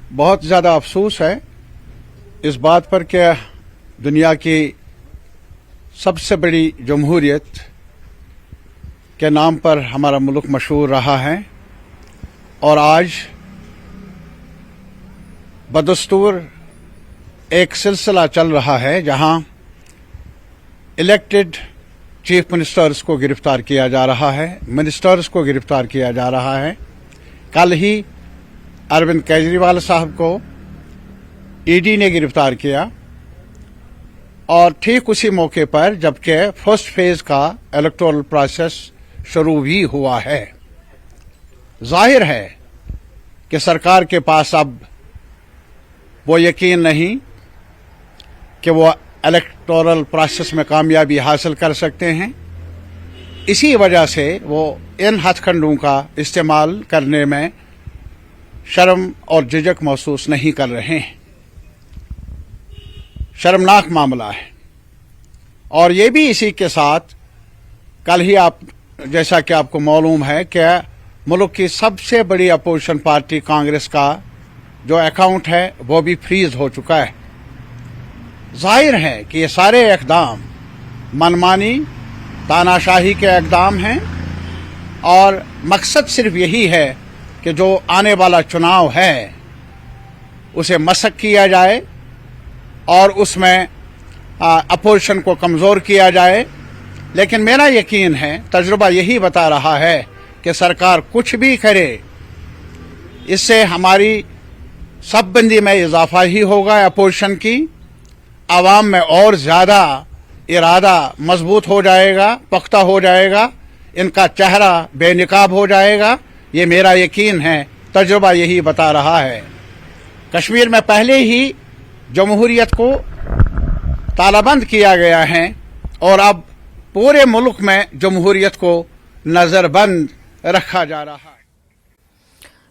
बहुत ज़्यादा अफसोस है इस बात पर कि दुनिया की सबसे बड़ी जमहूरियत के नाम पर हमारा मुल्क मशहूर रहा है और आज बदस्तूर एक सिलसिला चल रहा है जहां इलेक्टेड चीफ मिनिस्टर्स को गिरफ्तार किया जा रहा है, मिनिस्टर्स को गिरफ्तार किया जा रहा है। कल ही अरविंद केजरीवाल साहब को ईडी ने गिरफ्तार किया और ठीक उसी मौके पर जबकि फर्स्ट फेज का इलेक्टोरल प्रोसेस शुरू भी हुआ है। जाहिर है कि सरकार के पास अब वो यकीन नहीं कि वो इलेक्टोरल प्रोसेस में कामयाबी हासिल कर सकते हैं। इसी वजह से वो इन हथकंडों का इस्तेमाल करने में शर्म और झिझक महसूस नहीं कर रहे हैं। शर्मनाक मामला है। और ये भी इसी के साथ कल ही जैसा कि आपको मालूम है कि मुल्क की सबसे बड़ी अपोजिशन पार्टी कांग्रेस का जो अकाउंट है वो भी फ्रीज हो चुका है। जाहिर है कि ये सारे इक़दाम मनमानी तानाशाही के इक़दाम हैं और मकसद सिर्फ यही है कि जो आने वाला चुनाव है उसे मसक किया जाए और उसमें अपोजिशन को कमज़ोर किया जाए। लेकिन मेरा यकीन है, तजुर्बा यही बता रहा है कि सरकार कुछ भी करे इससे हमारी सबबंदी में इजाफा ही होगा। अपोजिशन की आवाम में और ज़्यादा इरादा मजबूत हो जाएगा, पुख्ता हो जाएगा, इनका चेहरा बेनकाब हो जाएगा। ये मेरा यकीन है, तजुर्बा यही बता रहा है। कश्मीर में पहले ही जमहूरियत को तालाबंद किया गया है और अब पूरे मुल्क में जमहूरियत को नज़रबंद रखा जा रहा है।